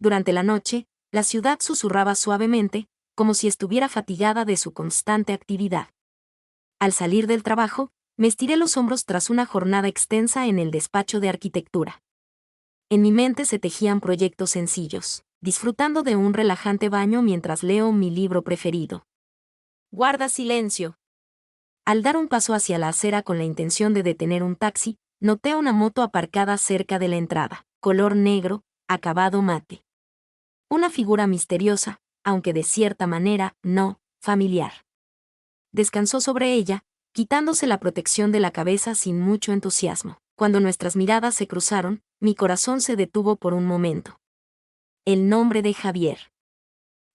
Durante la noche, la ciudad susurraba suavemente, como si estuviera fatigada de su constante actividad. Al salir del trabajo, me estiré los hombros tras una jornada extensa en el despacho de arquitectura. En mi mente se tejían proyectos sencillos, disfrutando de un relajante baño mientras leo mi libro preferido. Guarda silencio. Al dar un paso hacia la acera con la intención de detener un taxi, noté una moto aparcada cerca de la entrada, color negro, acabado mate. Una figura misteriosa, aunque de cierta manera, no, familiar. Descansó sobre ella, quitándose la protección de la cabeza sin mucho entusiasmo. Cuando nuestras miradas se cruzaron, mi corazón se detuvo por un momento. El nombre de Javier.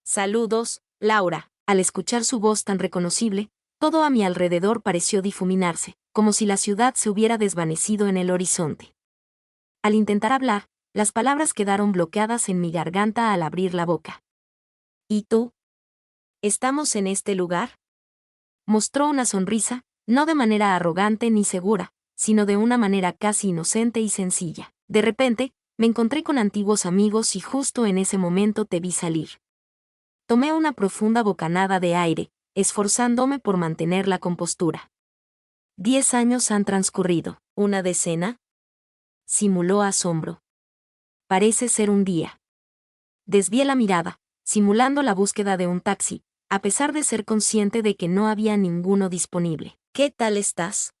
Saludos, Laura. Al escuchar su voz tan reconocible, todo a mi alrededor pareció difuminarse, como si la ciudad se hubiera desvanecido en el horizonte. Al intentar hablar, las palabras quedaron bloqueadas en mi garganta al abrir la boca. ¿Y tú? ¿Estamos en este lugar? Mostró una sonrisa, no de manera arrogante ni segura, sino de una manera casi inocente y sencilla. De repente, me encontré con antiguos amigos y justo en ese momento te vi salir. Tomé una profunda bocanada de aire, esforzándome por mantener la compostura. 10 años han transcurrido. ¿Una decena? Simuló asombro. Parece ser un día. Desvié la mirada, simulando la búsqueda de un taxi, a pesar de ser consciente de que no había ninguno disponible. ¿Qué tal estás?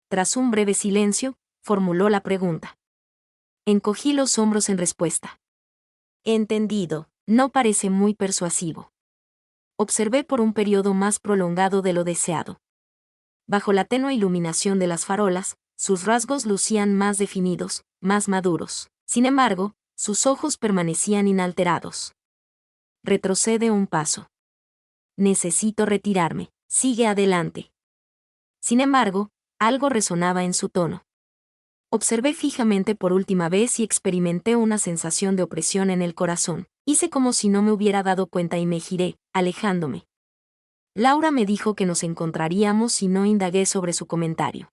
Tras un breve silencio, formuló la pregunta. Encogí los hombros en respuesta. Entendido, no parece muy persuasivo. Observé por un periodo más prolongado de lo deseado. Bajo la tenue iluminación de las farolas, sus rasgos lucían más definidos, más maduros. Sin embargo, sus ojos permanecían inalterados. Retrocede un paso. Necesito retirarme. Sigue adelante. Sin embargo, algo resonaba en su tono. Observé fijamente por última vez y experimenté una sensación de opresión en el corazón. Hice como si no me hubiera dado cuenta y me giré, alejándome. Laura me dijo que nos encontraríamos y no indagué sobre su comentario.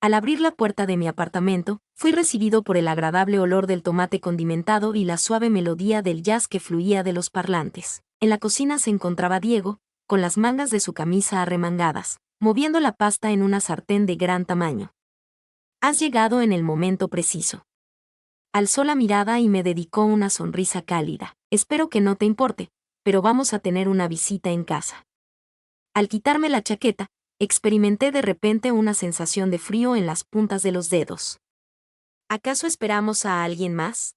Al abrir la puerta de mi apartamento, fui recibido por el agradable olor del tomate condimentado y la suave melodía del jazz que fluía de los parlantes. En la cocina se encontraba Diego, con las mangas de su camisa arremangadas, moviendo la pasta en una sartén de gran tamaño. Has llegado en el momento preciso. Alzó la mirada y me dedicó una sonrisa cálida. Espero que no te importe, pero vamos a tener una visita en casa. Al quitarme la chaqueta, experimenté de repente una sensación de frío en las puntas de los dedos. ¿Acaso esperamos a alguien más?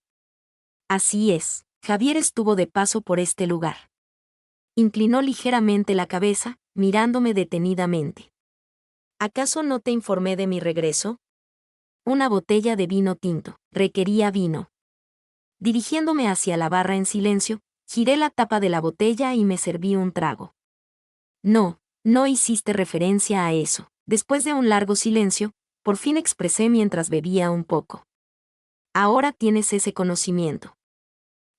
Así es, Javier estuvo de paso por este lugar. Inclinó ligeramente la cabeza, mirándome detenidamente. ¿Acaso no te informé de mi regreso? Una botella de vino tinto. Requería vino. Dirigiéndome hacia la barra en silencio, giré la tapa de la botella y me serví un trago. No, no hiciste referencia a eso. Después de un largo silencio, por fin expresé mientras bebía un poco. Ahora tienes ese conocimiento.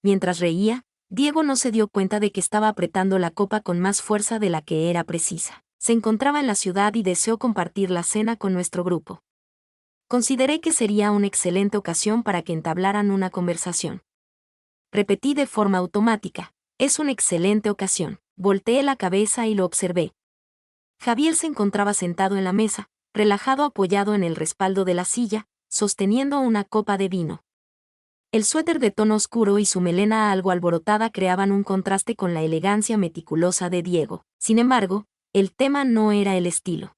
Mientras reía, Diego no se dio cuenta de que estaba apretando la copa con más fuerza de la que era precisa. Se encontraba en la ciudad y deseó compartir la cena con nuestro grupo. Consideré que sería una excelente ocasión para que entablaran una conversación. Repetí de forma automática, es una excelente ocasión. Volteé la cabeza y lo observé. Javier se encontraba sentado en la mesa, relajado apoyado en el respaldo de la silla, sosteniendo una copa de vino. El suéter de tono oscuro y su melena algo alborotada creaban un contraste con la elegancia meticulosa de Diego. Sin embargo, el tema no era el estilo.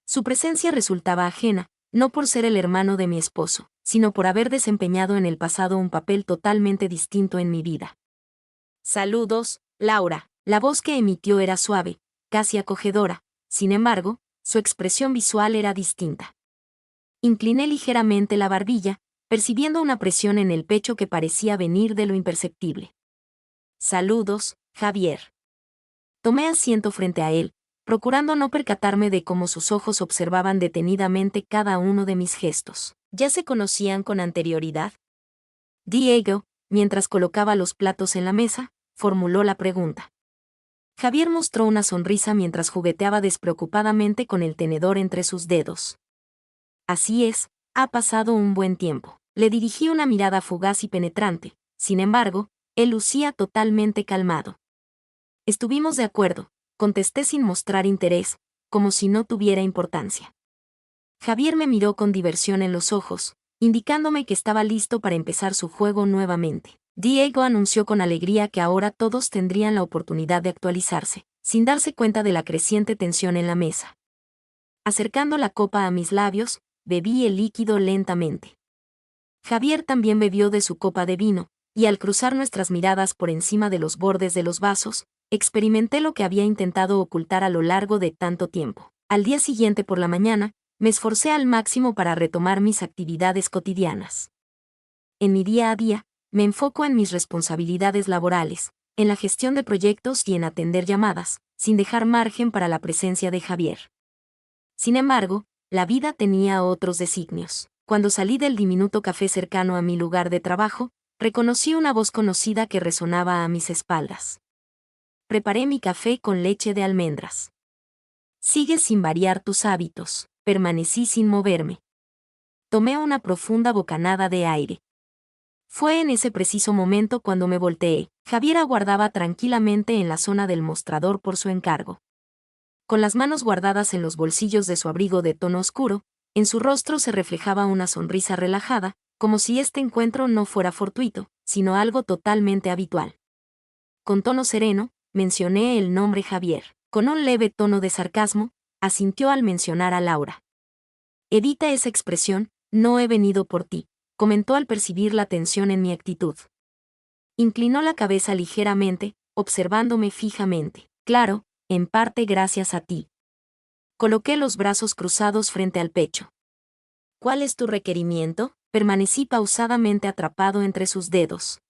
Su presencia resultaba ajena, no por ser el hermano de mi esposo, sino por haber desempeñado en el pasado un papel totalmente distinto en mi vida. Saludos, Laura. La voz que emitió era suave, casi acogedora, sin embargo, su expresión visual era distinta. Incliné ligeramente la barbilla, percibiendo una presión en el pecho que parecía venir de lo imperceptible. Saludos, Javier. Tomé asiento frente a él, procurando no percatarme de cómo sus ojos observaban detenidamente cada uno de mis gestos. ¿Ya se conocían con anterioridad? Diego, mientras colocaba los platos en la mesa, formuló la pregunta. Javier mostró una sonrisa mientras jugueteaba despreocupadamente con el tenedor entre sus dedos. Así es, ha pasado un buen tiempo. Le dirigí una mirada fugaz y penetrante, Sin embargo, él lucía totalmente calmado. Estuvimos de acuerdo, contesté sin mostrar interés, como si no tuviera importancia. Javier me miró con diversión en los ojos, indicándome que estaba listo para empezar su juego nuevamente. Diego anunció con alegría que ahora todos tendrían la oportunidad de actualizarse, sin darse cuenta de la creciente tensión en la mesa. Acercando la copa a mis labios, bebí el líquido lentamente. Javier también bebió de su copa de vino, y al cruzar nuestras miradas por encima de los bordes de los vasos, experimenté lo que había intentado ocultar a lo largo de tanto tiempo. Al día siguiente por la mañana, me esforcé al máximo para retomar mis actividades cotidianas. En mi día a día, me enfoco en mis responsabilidades laborales, en la gestión de proyectos y en atender llamadas, sin dejar margen para la presencia de Javier. Sin embargo, la vida tenía otros designios. Cuando salí del diminuto café cercano a mi lugar de trabajo, reconocí una voz conocida que resonaba a mis espaldas. Preparé mi café con leche de almendras. Sigues sin variar tus hábitos. Permanecí sin moverme. Tomé una profunda bocanada de aire. Fue en ese preciso momento cuando me volteé. Javier aguardaba tranquilamente en la zona del mostrador por su encargo. Con las manos guardadas en los bolsillos de su abrigo de tono oscuro, en su rostro se reflejaba una sonrisa relajada, como si este encuentro no fuera fortuito, sino algo totalmente habitual. Con tono sereno, mencioné el nombre Javier. Con un leve tono de sarcasmo, asintió al mencionar a Laura. Evita esa expresión, no he venido por ti, comentó al percibir la tensión en mi actitud. Inclinó la cabeza ligeramente, observándome fijamente. Claro, en parte gracias a ti. Coloqué los brazos cruzados frente al pecho. ¿Cuál es tu requerimiento? Permanecí pausadamente atrapado entre sus dedos.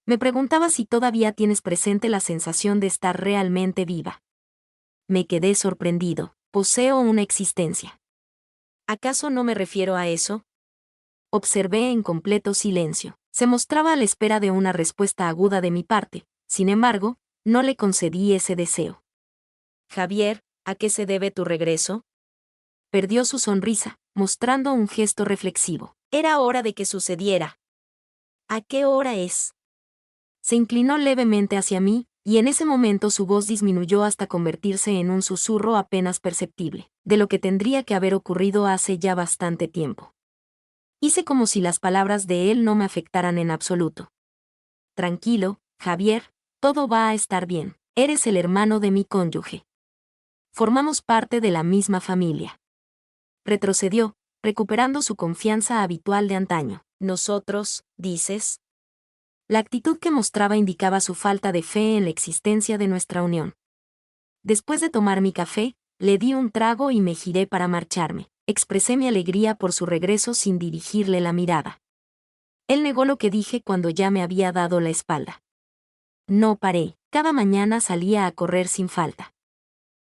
Me preguntaba si todavía tienes presente la sensación de estar realmente viva. Me quedé sorprendido. Poseo una existencia. ¿Acaso no me refiero a eso? Observé en completo silencio. Se mostraba a la espera de una respuesta aguda de mi parte, sin embargo, no le concedí ese deseo. Javier, ¿a qué se debe tu regreso? Perdió su sonrisa, mostrando un gesto reflexivo. Era hora de que sucediera. ¿A qué hora es? Se inclinó levemente hacia mí, y en ese momento su voz disminuyó hasta convertirse en un susurro apenas perceptible, de lo que tendría que haber ocurrido hace ya bastante tiempo. Hice como si las palabras de él no me afectaran en absoluto. Tranquilo, Javier, todo va a estar bien. Eres el hermano de mi cónyuge. Formamos parte de la misma familia. Retrocedió, recuperando su confianza habitual de antaño. Nosotros, dices. La actitud que mostraba indicaba su falta de fe en la existencia de nuestra unión. Después de tomar mi café, le di un trago y me giré para marcharme. Expresé mi alegría por su regreso sin dirigirle la mirada. Él negó lo que dije cuando ya me había dado la espalda. No paré, cada mañana salía a correr sin falta.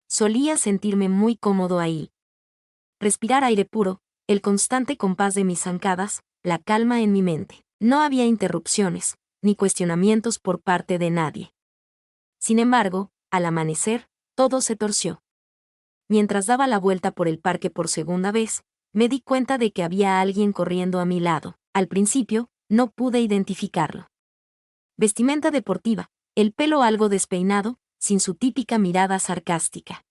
Solía sentirme muy cómodo ahí. Respirar aire puro, el constante compás de mis zancadas, la calma en mi mente. No había interrupciones, ni cuestionamientos por parte de nadie. Sin embargo, al amanecer, todo se torció. Mientras daba la vuelta por el parque por segunda vez, me di cuenta de que había alguien corriendo a mi lado. Al principio, no pude identificarlo. Vestimenta deportiva, el pelo algo despeinado, sin su típica mirada sarcástica.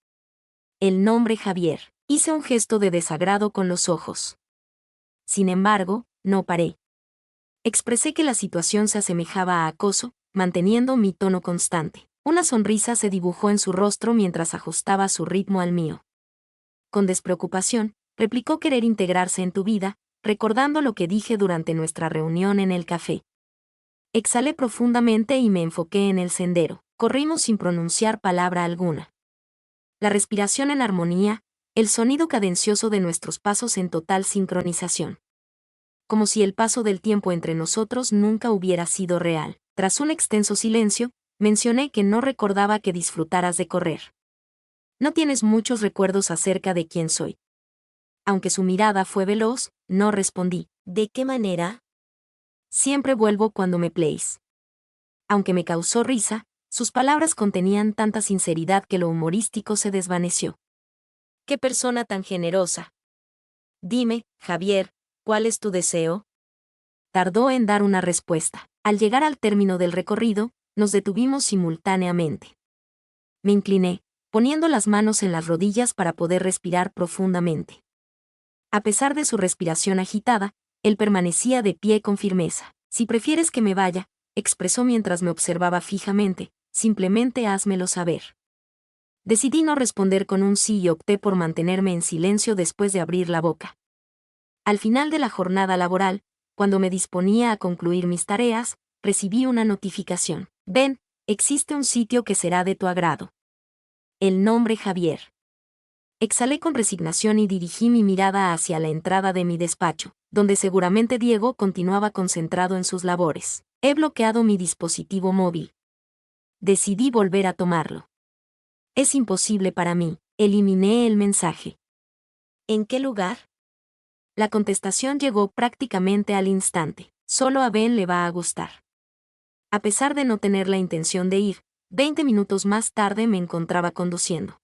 El nombre Javier. Hice un gesto de desagrado con los ojos. Sin embargo, no paré. Expresé que la situación se asemejaba a acoso, manteniendo mi tono constante. Una sonrisa se dibujó en su rostro mientras ajustaba su ritmo al mío. Con despreocupación, replicó querer integrarse en tu vida, recordando lo que dije durante nuestra reunión en el café. Exhalé profundamente y me enfoqué en el sendero. Corrimos sin pronunciar palabra alguna. La respiración en armonía, el sonido cadencioso de nuestros pasos en total sincronización. Como si el paso del tiempo entre nosotros nunca hubiera sido real. Tras un extenso silencio, mencioné que no recordaba que disfrutaras de correr. No tienes muchos recuerdos acerca de quién soy. Aunque su mirada fue veloz, no respondí. ¿De qué manera? Siempre vuelvo cuando me place. Aunque me causó risa, sus palabras contenían tanta sinceridad que lo humorístico se desvaneció. ¡Qué persona tan generosa! Dime, Javier, ¿cuál es tu deseo? Tardó en dar una respuesta. Al llegar al término del recorrido, nos detuvimos simultáneamente. Me incliné, poniendo las manos en las rodillas para poder respirar profundamente. A pesar de su respiración agitada, él permanecía de pie con firmeza. Si prefieres que me vaya, expresó mientras me observaba fijamente, simplemente házmelo saber. Decidí no responder con un sí y opté por mantenerme en silencio después de abrir la boca. Al final de la jornada laboral, cuando me disponía a concluir mis tareas, recibí una notificación. Ven, existe un sitio que será de tu agrado. El nombre Javier. Exhalé con resignación y dirigí mi mirada hacia la entrada de mi despacho, donde seguramente Diego continuaba concentrado en sus labores. He bloqueado mi dispositivo móvil. Decidí volver a tomarlo. Es imposible para mí. Eliminé el mensaje. ¿En qué lugar? La contestación llegó prácticamente al instante. Solo a Ben le va a gustar. A pesar de no tener la intención de ir, 20 minutos más tarde me encontraba conduciendo.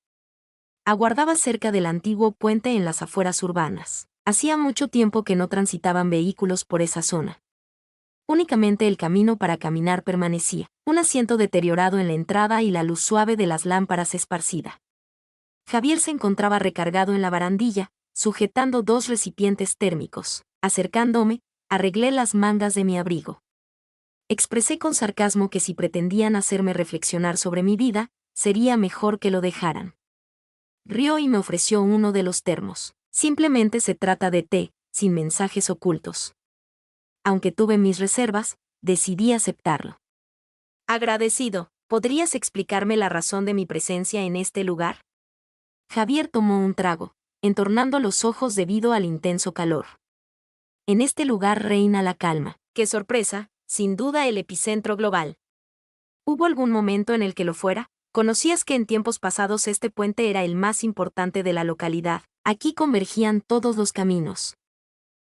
Aguardaba cerca del antiguo puente en las afueras urbanas. Hacía mucho tiempo que no transitaban vehículos por esa zona. Únicamente el camino para caminar permanecía, un asiento deteriorado en la entrada y la luz suave de las lámparas esparcida. Javier se encontraba recargado en la barandilla, sujetando 2 recipientes térmicos. Acercándome, arreglé las mangas de mi abrigo. Expresé con sarcasmo que si pretendían hacerme reflexionar sobre mi vida, sería mejor que lo dejaran. Rió y me ofreció uno de los termos. Simplemente se trata de té, sin mensajes ocultos. Aunque tuve mis reservas, decidí aceptarlo. Agradecido, ¿podrías explicarme la razón de mi presencia en este lugar? Javier tomó un trago, entornando los ojos debido al intenso calor. En este lugar reina la calma. ¡Qué sorpresa! Sin duda el epicentro global. ¿Hubo algún momento en el que lo fuera? ¿Conocías que en tiempos pasados este puente era el más importante de la localidad? Aquí convergían todos los caminos.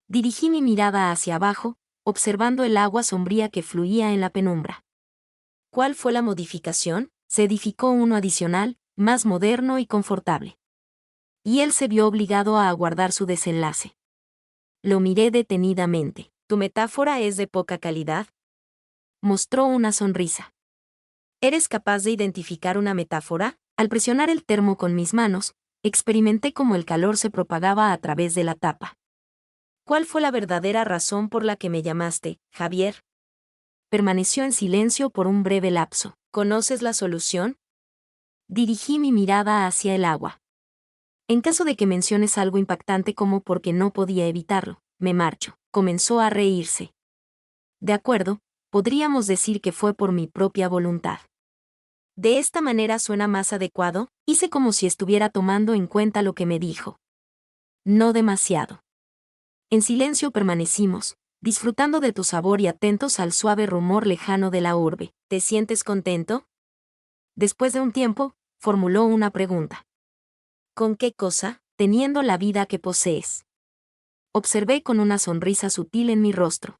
Dirigí mi mirada hacia abajo, observando el agua sombría que fluía en la penumbra. ¿Cuál fue la modificación? Se edificó uno adicional, más moderno y confortable. Y él se vio obligado a aguardar su desenlace. Lo miré detenidamente. ¿Tu metáfora es de poca calidad? Mostró una sonrisa. ¿Eres capaz de identificar una metáfora? Al presionar el termo con mis manos, experimenté cómo el calor se propagaba a través de la tapa. ¿Cuál fue la verdadera razón por la que me llamaste, Javier? Permaneció en silencio por un breve lapso. ¿Conoces la solución? Dirigí mi mirada hacia el agua. En caso de que menciones algo impactante como porque no podía evitarlo, me marcho. Comenzó a reírse. De acuerdo, podríamos decir que fue por mi propia voluntad. ¿De esta manera suena más adecuado? Hice como si estuviera tomando en cuenta lo que me dijo. No demasiado. En silencio permanecimos, disfrutando de tu sabor y atentos al suave rumor lejano de la urbe. ¿Te sientes contento? Después de un tiempo, formuló una pregunta. ¿Con qué cosa? Teniendo la vida que posees. Observé con una sonrisa sutil en mi rostro.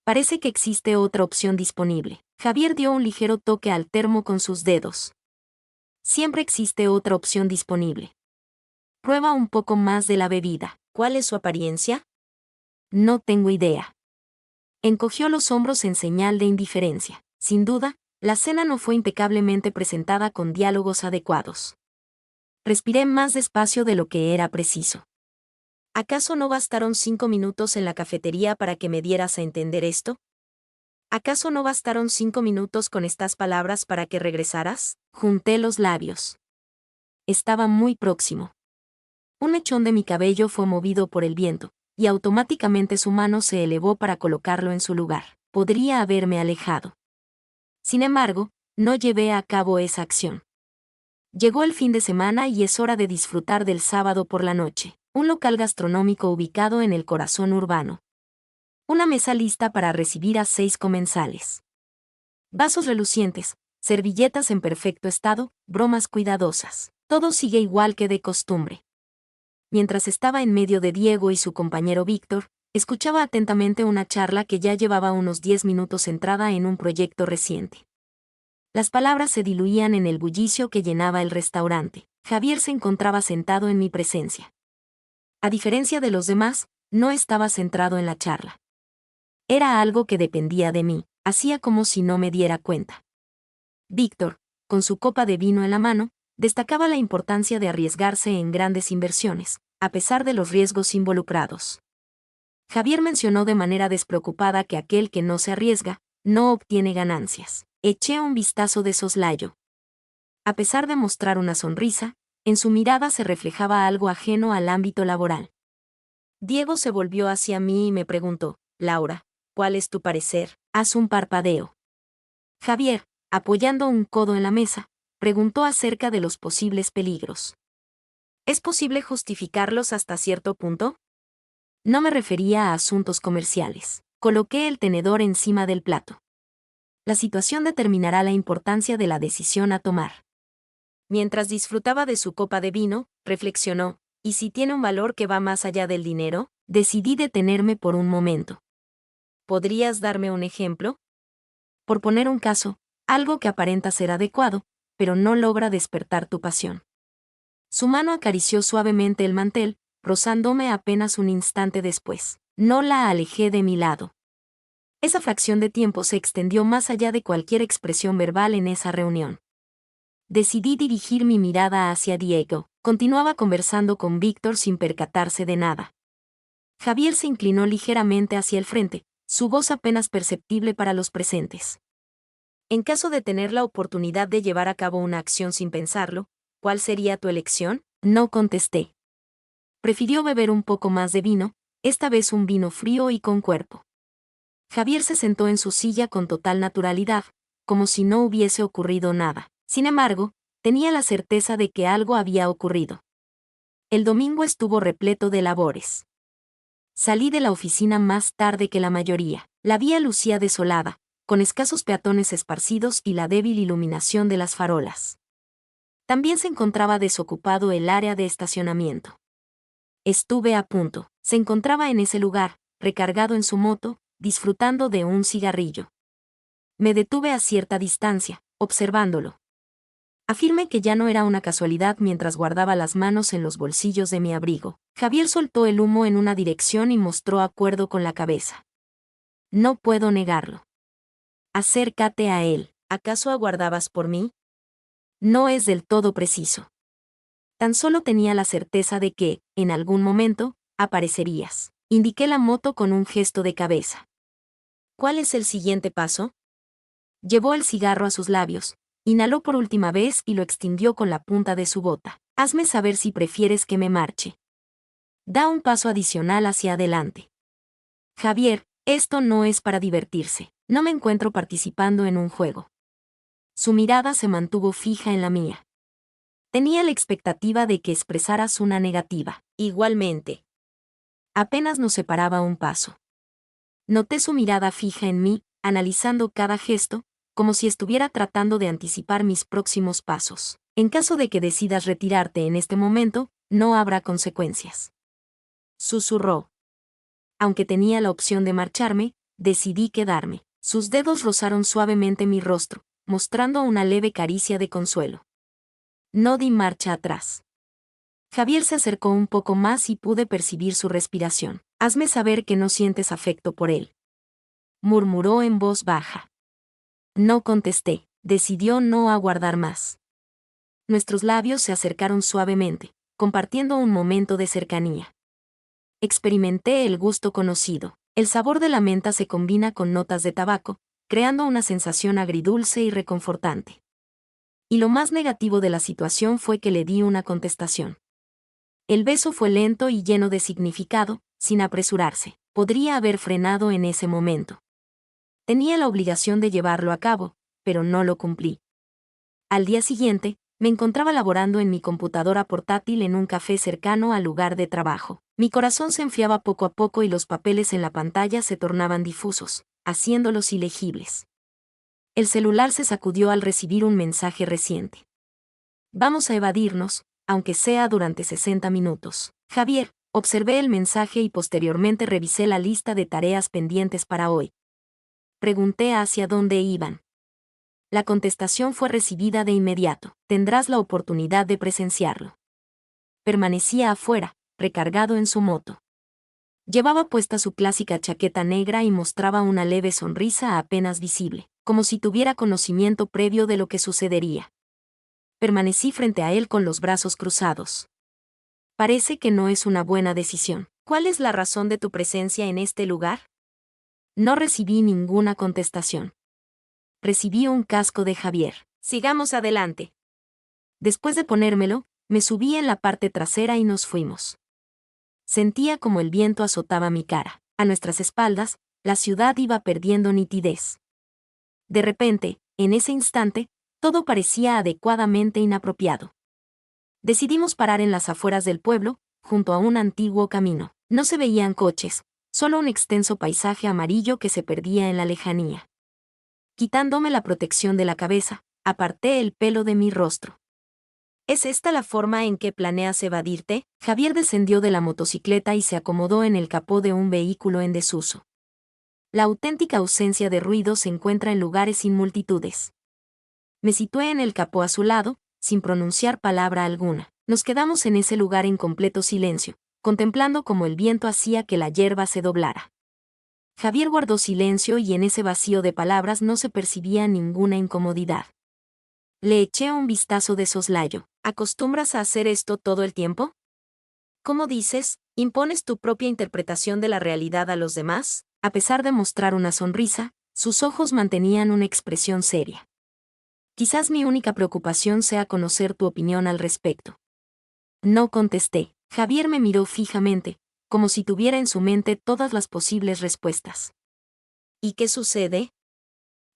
Parece que existe otra opción disponible. Javier dio un ligero toque al termo con sus dedos. Siempre existe otra opción disponible. Prueba un poco más de la bebida. ¿Cuál es su apariencia? No tengo idea. Encogió los hombros en señal de indiferencia. Sin duda, la cena no fue impecablemente presentada con diálogos adecuados. Respiré más despacio de lo que era preciso. ¿Acaso no bastaron 5 minutos en la cafetería para que me dieras a entender esto? ¿Acaso no bastaron 5 minutos con estas palabras para que regresaras? Junté los labios. Estaba muy próximo. Un mechón de mi cabello fue movido por el viento, y automáticamente su mano se elevó para colocarlo en su lugar. Podría haberme alejado. Sin embargo, no llevé a cabo esa acción. Llegó el fin de semana y es hora de disfrutar del sábado por la noche. Un local gastronómico ubicado en el corazón urbano. Una mesa lista para recibir a 6 comensales. Vasos relucientes, servilletas en perfecto estado, bromas cuidadosas. Todo sigue igual que de costumbre. Mientras estaba en medio de Diego y su compañero Víctor, escuchaba atentamente una charla que ya llevaba unos 10 minutos centrada en un proyecto reciente. Las palabras se diluían en el bullicio que llenaba el restaurante. Javier se encontraba sentado en mi presencia. A diferencia de los demás, no estaba centrado en la charla. Era algo que dependía de mí. Hacía como si no me diera cuenta. Víctor, con su copa de vino en la mano, destacaba la importancia de arriesgarse en grandes inversiones, a pesar de los riesgos involucrados. Javier mencionó de manera despreocupada que aquel que no se arriesga, no obtiene ganancias. Eché un vistazo de soslayo. A pesar de mostrar una sonrisa, en su mirada se reflejaba algo ajeno al ámbito laboral. Diego se volvió hacia mí y me preguntó: Laura, ¿cuál es tu parecer? Haz un parpadeo. Javier, apoyando un codo en la mesa, preguntó acerca de los posibles peligros. ¿Es posible justificarlos hasta cierto punto? No me refería a asuntos comerciales. Coloqué el tenedor encima del plato. La situación determinará la importancia de la decisión a tomar. Mientras disfrutaba de su copa de vino, reflexionó: ¿y si tiene un valor que va más allá del dinero? Decidí detenerme por un momento. ¿Podrías darme un ejemplo? Por poner un caso, algo que aparenta ser adecuado, pero no logra despertar tu pasión. Su mano acarició suavemente el mantel, rozándome apenas un instante después. No la alejé de mi lado. Esa fracción de tiempo se extendió más allá de cualquier expresión verbal en esa reunión. Decidí dirigir mi mirada hacia Diego. Continuaba conversando con Víctor sin percatarse de nada. Javier se inclinó ligeramente hacia el frente, su voz apenas perceptible para los presentes. En caso de tener la oportunidad de llevar a cabo una acción sin pensarlo, ¿cuál sería tu elección? No contesté. Prefirió beber un poco más de vino, esta vez un vino frío y con cuerpo. Javier se sentó en su silla con total naturalidad, como si no hubiese ocurrido nada. Sin embargo, tenía la certeza de que algo había ocurrido. El domingo estuvo repleto de labores. Salí de la oficina más tarde que la mayoría. La vía lucía desolada, con escasos peatones esparcidos y la débil iluminación de las farolas. También se encontraba desocupado el área de estacionamiento. Estuve a punto. Se encontraba en ese lugar, recargado en su moto, disfrutando de un cigarrillo. Me detuve a cierta distancia, observándolo. Afirmé que ya no era una casualidad mientras guardaba las manos en los bolsillos de mi abrigo. Javier soltó el humo en una dirección y mostró acuerdo con la cabeza. No puedo negarlo. Acércate a él. ¿Acaso aguardabas por mí? No es del todo preciso. Tan solo tenía la certeza de que, en algún momento, aparecerías. Indiqué la moto con un gesto de cabeza. ¿Cuál es el siguiente paso? Llevó el cigarro a sus labios, inhaló por última vez y lo extinguió con la punta de su bota. Hazme saber si prefieres que me marche. Da un paso adicional hacia adelante. Javier, esto no es para divertirse. No me encuentro participando en un juego. Su mirada se mantuvo fija en la mía. Tenía la expectativa de que expresaras una negativa. Igualmente. Apenas nos separaba un paso. Noté su mirada fija en mí, analizando cada gesto, como si estuviera tratando de anticipar mis próximos pasos. En caso de que decidas retirarte en este momento, no habrá consecuencias. Susurró. Aunque tenía la opción de marcharme, decidí quedarme. Sus dedos rozaron suavemente mi rostro, mostrando una leve caricia de consuelo. No di marcha atrás. Javier se acercó un poco más y pude percibir su respiración. Hazme saber que no sientes afecto por él. Murmuró en voz baja. No contesté. Decidió no aguardar más. Nuestros labios se acercaron suavemente, compartiendo un momento de cercanía. Experimenté el gusto conocido. El sabor de la menta se combina con notas de tabaco, creando una sensación agridulce y reconfortante. Y lo más negativo de la situación fue que le di una contestación. El beso fue lento y lleno de significado, sin apresurarse. Podría haber frenado en ese momento. Tenía la obligación de llevarlo a cabo, pero no lo cumplí. Al día siguiente, me encontraba laborando en mi computadora portátil en un café cercano al lugar de trabajo. Mi corazón se enfriaba poco a poco y los papeles en la pantalla se tornaban difusos, haciéndolos ilegibles. El celular se sacudió al recibir un mensaje reciente. Vamos a evadirnos, aunque sea durante 60 minutos. Javier, observé el mensaje y posteriormente revisé la lista de tareas pendientes para hoy. Pregunté hacia dónde iban. La contestación fue recibida de inmediato. Tendrás la oportunidad de presenciarlo. Permanecía afuera, recargado en su moto. Llevaba puesta su clásica chaqueta negra y mostraba una leve sonrisa apenas visible, como si tuviera conocimiento previo de lo que sucedería. Permanecí frente a él con los brazos cruzados. Parece que no es una buena decisión. ¿Cuál es la razón de tu presencia en este lugar? No recibí ninguna contestación. Recibí un casco de Javier. Sigamos adelante. Después de ponérmelo, me subí en la parte trasera y nos fuimos. Sentía como el viento azotaba mi cara. A nuestras espaldas, la ciudad iba perdiendo nitidez. De repente, en ese instante, todo parecía adecuadamente inapropiado. Decidimos parar en las afueras del pueblo, junto a un antiguo camino. No se veían coches, solo un extenso paisaje amarillo que se perdía en la lejanía. Quitándome la protección de la cabeza, aparté el pelo de mi rostro. ¿Es esta la forma en que planeas evadirte? Javier descendió de la motocicleta y se acomodó en el capó de un vehículo en desuso. La auténtica ausencia de ruido se encuentra en lugares sin multitudes. Me situé en el capó a su lado, sin pronunciar palabra alguna. Nos quedamos en ese lugar en completo silencio, contemplando cómo el viento hacía que la hierba se doblara. Javier guardó silencio y en ese vacío de palabras no se percibía ninguna incomodidad. Le eché un vistazo de soslayo. ¿Acostumbras a hacer esto todo el tiempo? ¿Cómo dices, impones tu propia interpretación de la realidad a los demás? A pesar de mostrar una sonrisa, sus ojos mantenían una expresión seria. Quizás mi única preocupación sea conocer tu opinión al respecto. No contesté. Javier me miró fijamente, como si tuviera en su mente todas las posibles respuestas. ¿Y qué sucede?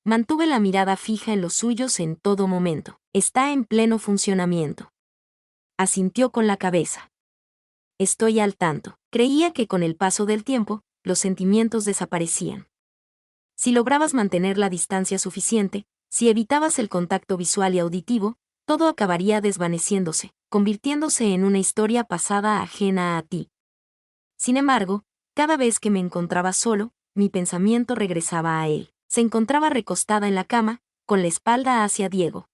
Mantuve la mirada fija en los suyos en todo momento. Está en pleno funcionamiento. Asintió con la cabeza. Estoy al tanto. Creía que con el paso del tiempo, los sentimientos desaparecían. Si lograbas mantener la distancia suficiente, si evitabas el contacto visual y auditivo, todo acabaría desvaneciéndose, convirtiéndose en una historia pasada ajena a ti. Sin embargo, cada vez que me encontraba solo, mi pensamiento regresaba a él. Se encontraba recostada en la cama, con la espalda hacia Diego.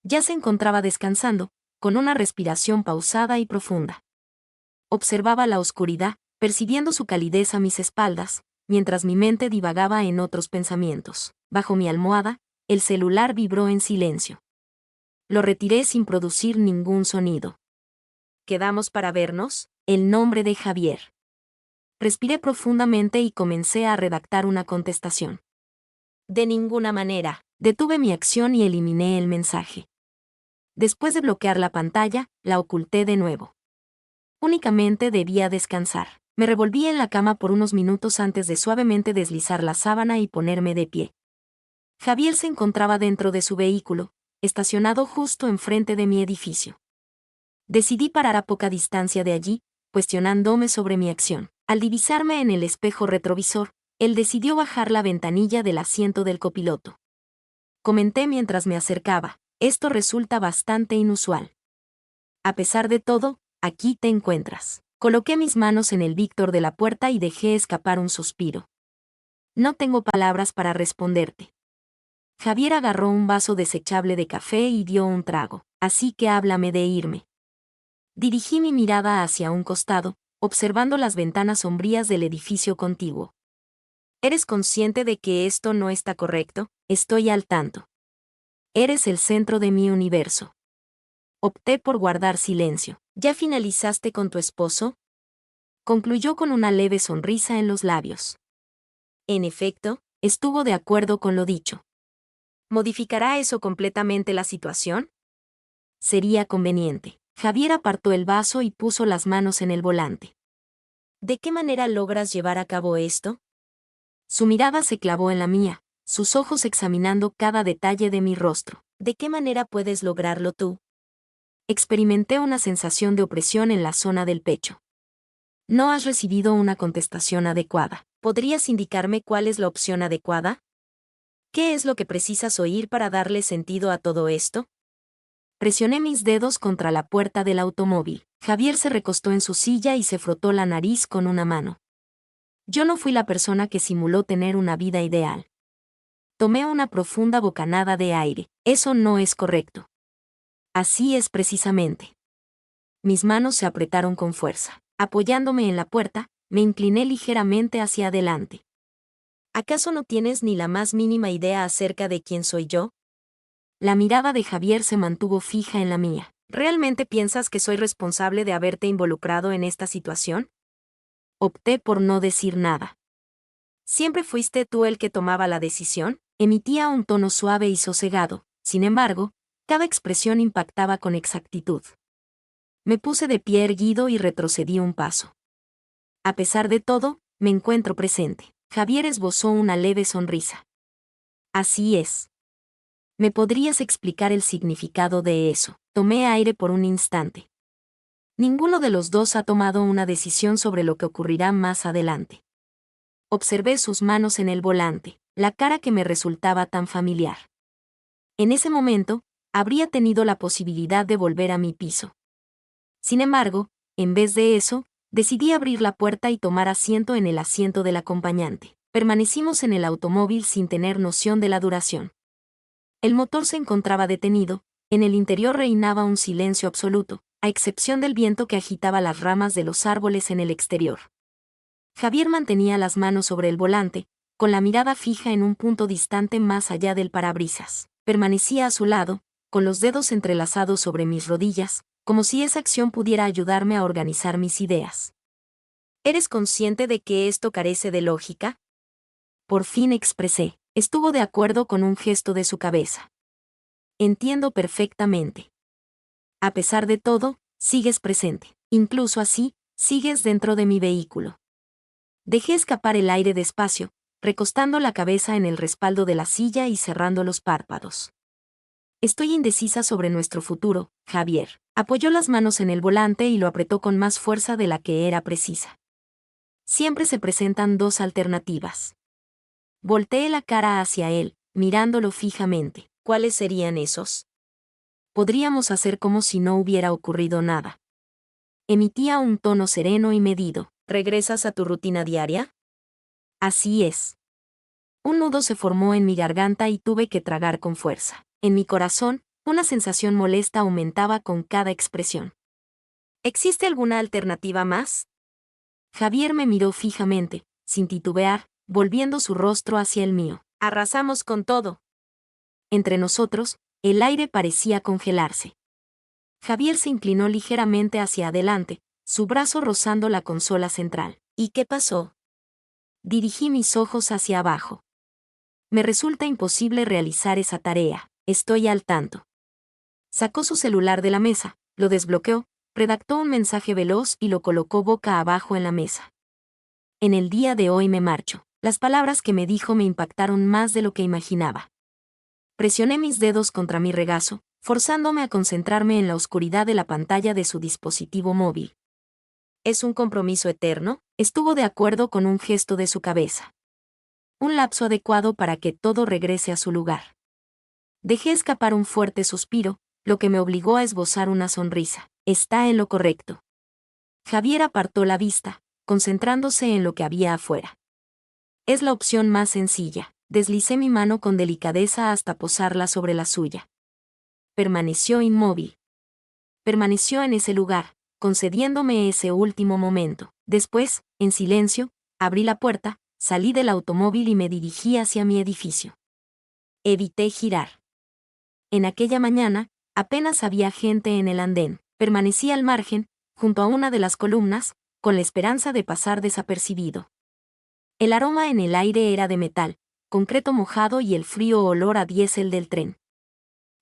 Ya se encontraba descansando, con una respiración pausada y profunda. Observaba la oscuridad, percibiendo su calidez a mis espaldas, mientras mi mente divagaba en otros pensamientos. Bajo mi almohada, el celular vibró en silencio. Lo retiré sin producir ningún sonido. ¿Quedamos para vernos? El nombre de Javier. Respiré profundamente y comencé a redactar una contestación. De ninguna manera. Detuve mi acción y eliminé el mensaje. Después de bloquear la pantalla, la oculté de nuevo. Únicamente debía descansar. Me revolví en la cama por unos minutos antes de suavemente deslizar la sábana y ponerme de pie. Javier se encontraba dentro de su vehículo, estacionado justo enfrente de mi edificio. Decidí parar a poca distancia de allí, cuestionándome sobre mi acción. Al divisarme en el espejo retrovisor, él decidió bajar la ventanilla del asiento del copiloto. Comenté mientras me acercaba, esto resulta bastante inusual. A pesar de todo, aquí te encuentras. Coloqué mis manos en el Víctor de la puerta y dejé escapar un suspiro. No tengo palabras para responderte. Javier agarró un vaso desechable de café y dio un trago. Así que háblame de irme. Dirigí mi mirada hacia un costado, observando las ventanas sombrías del edificio contiguo. ¿Eres consciente de que esto no está correcto? Estoy al tanto. Eres el centro de mi universo. Opté por guardar silencio. ¿Ya finalizaste con tu esposo? Concluyó con una leve sonrisa en los labios. En efecto, estuvo de acuerdo con lo dicho. ¿Modificará eso completamente la situación? Sería conveniente. Javier apartó el vaso y puso las manos en el volante. ¿De qué manera logras llevar a cabo esto? Su mirada se clavó en la mía, sus ojos examinando cada detalle de mi rostro. ¿De qué manera puedes lograrlo tú? Experimenté una sensación de opresión en la zona del pecho. No has recibido una contestación adecuada. ¿Podrías indicarme cuál es la opción adecuada? ¿Qué es lo que precisas oír para darle sentido a todo esto? Presioné mis dedos contra la puerta del automóvil. Javier se recostó en su silla y se frotó la nariz con una mano. Yo no fui la persona que simuló tener una vida ideal. Tomé una profunda bocanada de aire. Eso no es correcto. Así es precisamente. Mis manos se apretaron con fuerza. Apoyándome en la puerta, me incliné ligeramente hacia adelante. ¿Acaso no tienes ni la más mínima idea acerca de quién soy yo? La mirada de Javier se mantuvo fija en la mía. ¿Realmente piensas que soy responsable de haberte involucrado en esta situación? Opté por no decir nada. ¿Siempre fuiste tú el que tomaba la decisión? Emitía un tono suave y sosegado. Sin embargo, cada expresión impactaba con exactitud. Me puse de pie erguido y retrocedí un paso. A pesar de todo, me encuentro presente. Javier esbozó una leve sonrisa. Así es. ¿Me podrías explicar el significado de eso? Tomé aire por un instante. Ninguno de los dos ha tomado una decisión sobre lo que ocurrirá más adelante. Observé sus manos en el volante, la cara que me resultaba tan familiar. En ese momento, habría tenido la posibilidad de volver a mi piso. Sin embargo, en vez de eso, decidí abrir la puerta y tomar asiento en el asiento del acompañante. Permanecimos en el automóvil sin tener noción de la duración. El motor se encontraba detenido, en el interior reinaba un silencio absoluto, a excepción del viento que agitaba las ramas de los árboles en el exterior. Javier mantenía las manos sobre el volante, con la mirada fija en un punto distante más allá del parabrisas. Permanecía a su lado, con los dedos entrelazados sobre mis rodillas, como si esa acción pudiera ayudarme a organizar mis ideas. ¿Eres consciente de que esto carece de lógica? Por fin expresé. Estuvo de acuerdo con un gesto de su cabeza. Entiendo perfectamente. A pesar de todo, sigues presente. Incluso así, sigues dentro de mi vehículo. Dejé escapar el aire despacio, recostando la cabeza en el respaldo de la silla y cerrando los párpados. Estoy indecisa sobre nuestro futuro, Javier. Apoyó las manos en el volante y lo apretó con más fuerza de la que era precisa. Siempre se presentan dos alternativas. Volteé la cara hacia él, mirándolo fijamente. ¿Cuáles serían esos? Podríamos hacer como si no hubiera ocurrido nada. Emitía un tono sereno y medido. ¿Regresas a tu rutina diaria? Así es. Un nudo se formó en mi garganta y tuve que tragar con fuerza. En mi corazón, una sensación molesta aumentaba con cada expresión. ¿Existe alguna alternativa más? Javier me miró fijamente, sin titubear, volviendo su rostro hacia el mío. Arrasamos con todo. Entre nosotros, el aire parecía congelarse. Javier se inclinó ligeramente hacia adelante, su brazo rozando la consola central. ¿Y qué pasó? Dirigí mis ojos hacia abajo. Me resulta imposible realizar esa tarea, estoy al tanto. Sacó su celular de la mesa, lo desbloqueó, redactó un mensaje veloz y lo colocó boca abajo en la mesa. En el día de hoy me marcho. Las palabras que me dijo me impactaron más de lo que imaginaba. Presioné mis dedos contra mi regazo, forzándome a concentrarme en la oscuridad de la pantalla de su dispositivo móvil. ¿Es un compromiso eterno? Estuvo de acuerdo con un gesto de su cabeza. Un lapso adecuado para que todo regrese a su lugar. Dejé escapar un fuerte suspiro, lo que me obligó a esbozar una sonrisa. Está en lo correcto. Javier apartó la vista, concentrándose en lo que había afuera. Es la opción más sencilla. Deslicé mi mano con delicadeza hasta posarla sobre la suya. Permaneció inmóvil. Permaneció en ese lugar, concediéndome ese último momento. Después, en silencio, abrí la puerta, salí del automóvil y me dirigí hacia mi edificio. Evité girar. En aquella mañana, apenas había gente en el andén. Permanecí al margen, junto a una de las columnas, con la esperanza de pasar desapercibido. El aroma en el aire era de metal, concreto mojado y el frío olor a diésel del tren.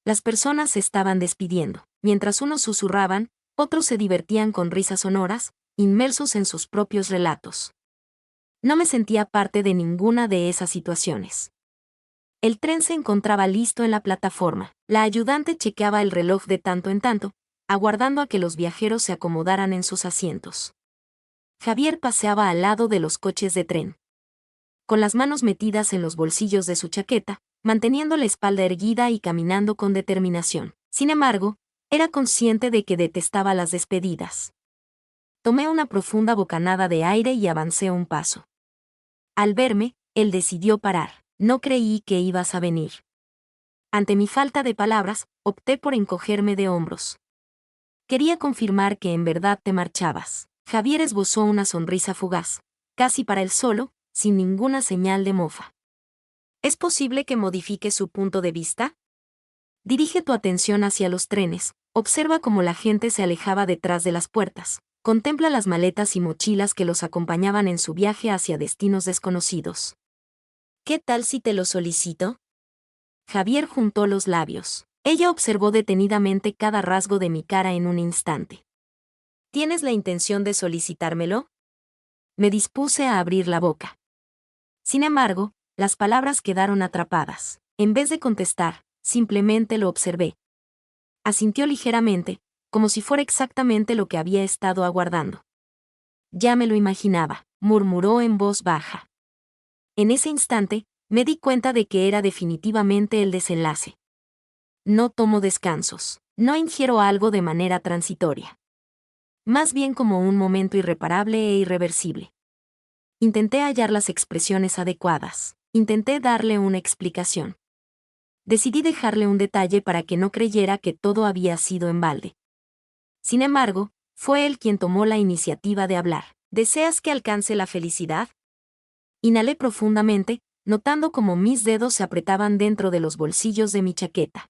Las personas se estaban despidiendo. Mientras unos susurraban, otros se divertían con risas sonoras, inmersos en sus propios relatos. No me sentía parte de ninguna de esas situaciones. El tren se encontraba listo en la plataforma. La ayudante chequeaba el reloj de tanto en tanto, aguardando a que los viajeros se acomodaran en sus asientos. Javier paseaba al lado de los coches de tren. Con las manos metidas en los bolsillos de su chaqueta, manteniendo la espalda erguida y caminando con determinación. Sin embargo, era consciente de que detestaba las despedidas. Tomé una profunda bocanada de aire y avancé un paso. Al verme, él decidió parar. No creí que ibas a venir. Ante mi falta de palabras, opté por encogerme de hombros. Quería confirmar que en verdad te marchabas. Javier esbozó una sonrisa fugaz, casi para él solo, sin ninguna señal de mofa. ¿Es posible que modifique su punto de vista? Dirige tu atención hacia los trenes, observa cómo la gente se alejaba detrás de las puertas, contempla las maletas y mochilas que los acompañaban en su viaje hacia destinos desconocidos. ¿Qué tal si te lo solicito? Javier juntó los labios. Ella observó detenidamente cada rasgo de mi cara en un instante. ¿Tienes la intención de solicitármelo? Me dispuse a abrir la boca. Sin embargo, las palabras quedaron atrapadas. En vez de contestar, simplemente lo observé. Asintió ligeramente, como si fuera exactamente lo que había estado aguardando. Ya me lo imaginaba, murmuró en voz baja. En ese instante, me di cuenta de que era definitivamente el desenlace. No tomo descansos, no ingiero algo de manera transitoria. Más bien como un momento irreparable e irreversible. Intenté hallar las expresiones adecuadas, intenté darle una explicación. Decidí dejarle un detalle para que no creyera que todo había sido en balde. Sin embargo, fue él quien tomó la iniciativa de hablar. ¿Deseas que alcance la felicidad? Inhalé profundamente, notando cómo mis dedos se apretaban dentro de los bolsillos de mi chaqueta.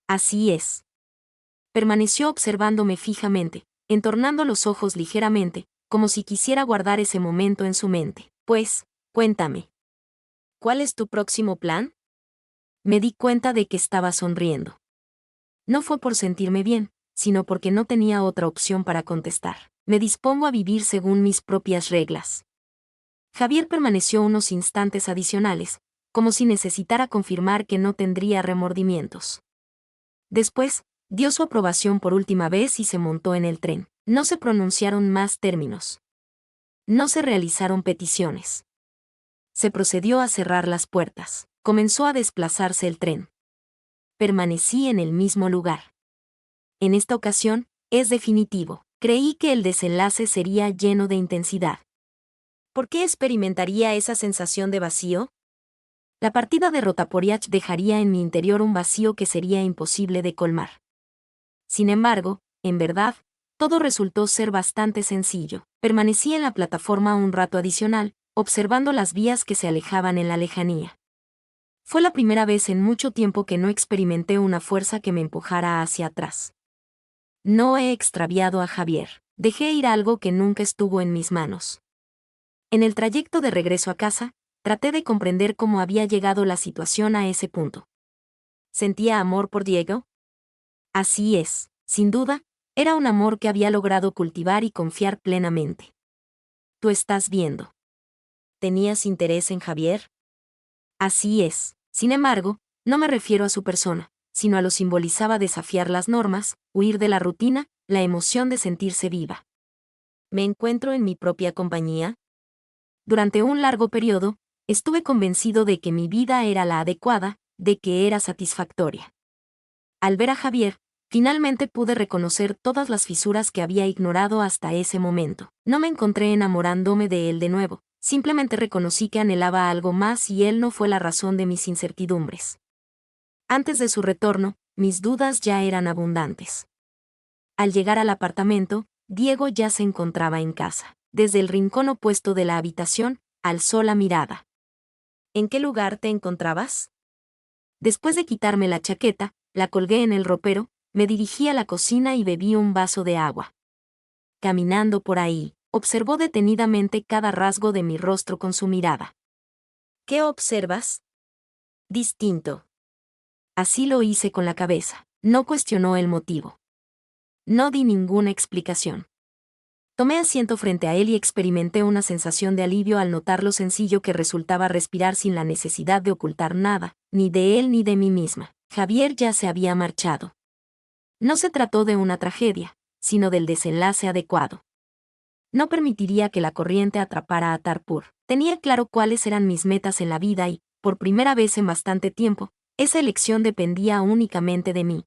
Así es. Permaneció observándome fijamente, entornando los ojos ligeramente, como si quisiera guardar ese momento en su mente. Pues, cuéntame. ¿Cuál es tu próximo plan? Me di cuenta de que estaba sonriendo. No fue por sentirme bien, sino porque no tenía otra opción para contestar. Me dispongo a vivir según mis propias reglas. Javier permaneció unos instantes adicionales, como si necesitara confirmar que no tendría remordimientos. Después, dio su aprobación por última vez y se montó en el tren. No se pronunciaron más términos. No se realizaron peticiones. Se procedió a cerrar las puertas. Comenzó a desplazarse el tren. Permanecí en el mismo lugar. En esta ocasión, es definitivo. Creí que el desenlace sería lleno de intensidad. ¿Por qué experimentaría esa sensación de vacío? La partida de Rotaporiach dejaría en mi interior un vacío que sería imposible de colmar. Sin embargo, en verdad, todo resultó ser bastante sencillo. Permanecí en la plataforma un rato adicional, observando las vías que se alejaban en la lejanía. Fue la primera vez en mucho tiempo que no experimenté una fuerza que me empujara hacia atrás. No he extraviado a Javier. Dejé ir algo que nunca estuvo en mis manos. En el trayecto de regreso a casa, traté de comprender cómo había llegado la situación a ese punto. ¿Sentía amor por Diego? Así es, sin duda, era un amor que había logrado cultivar y confiar plenamente. Tú estás viendo. ¿Tenías interés en Javier? Así es. Sin embargo, no me refiero a su persona, sino a lo simbolizaba desafiar las normas, huir de la rutina, la emoción de sentirse viva. ¿Me encuentro en mi propia compañía? Durante un largo periodo, estuve convencido de que mi vida era la adecuada, de que era satisfactoria. Al ver a Javier, finalmente pude reconocer todas las fisuras que había ignorado hasta ese momento. No me encontré enamorándome de él de nuevo, simplemente reconocí que anhelaba algo más y él no fue la razón de mis incertidumbres. Antes de su retorno, mis dudas ya eran abundantes. Al llegar al apartamento, Diego ya se encontraba en casa. Desde el rincón opuesto de la habitación, alzó la mirada. ¿En qué lugar te encontrabas? Después de quitarme la chaqueta, la colgué en el ropero, me dirigí a la cocina y bebí un vaso de agua. Caminando por ahí, observó detenidamente cada rasgo de mi rostro con su mirada. ¿Qué observas? Distinto. Así lo hice con la cabeza. No cuestionó el motivo. No di ninguna explicación. Tomé asiento frente a él y experimenté una sensación de alivio al notar lo sencillo que resultaba respirar sin la necesidad de ocultar nada, ni de él ni de mí misma. Javier ya se había marchado. No se trató de una tragedia, sino del desenlace adecuado. No permitiría que la corriente atrapara a Tarpur. Tenía claro cuáles eran mis metas en la vida y, por primera vez en bastante tiempo, esa elección dependía únicamente de mí.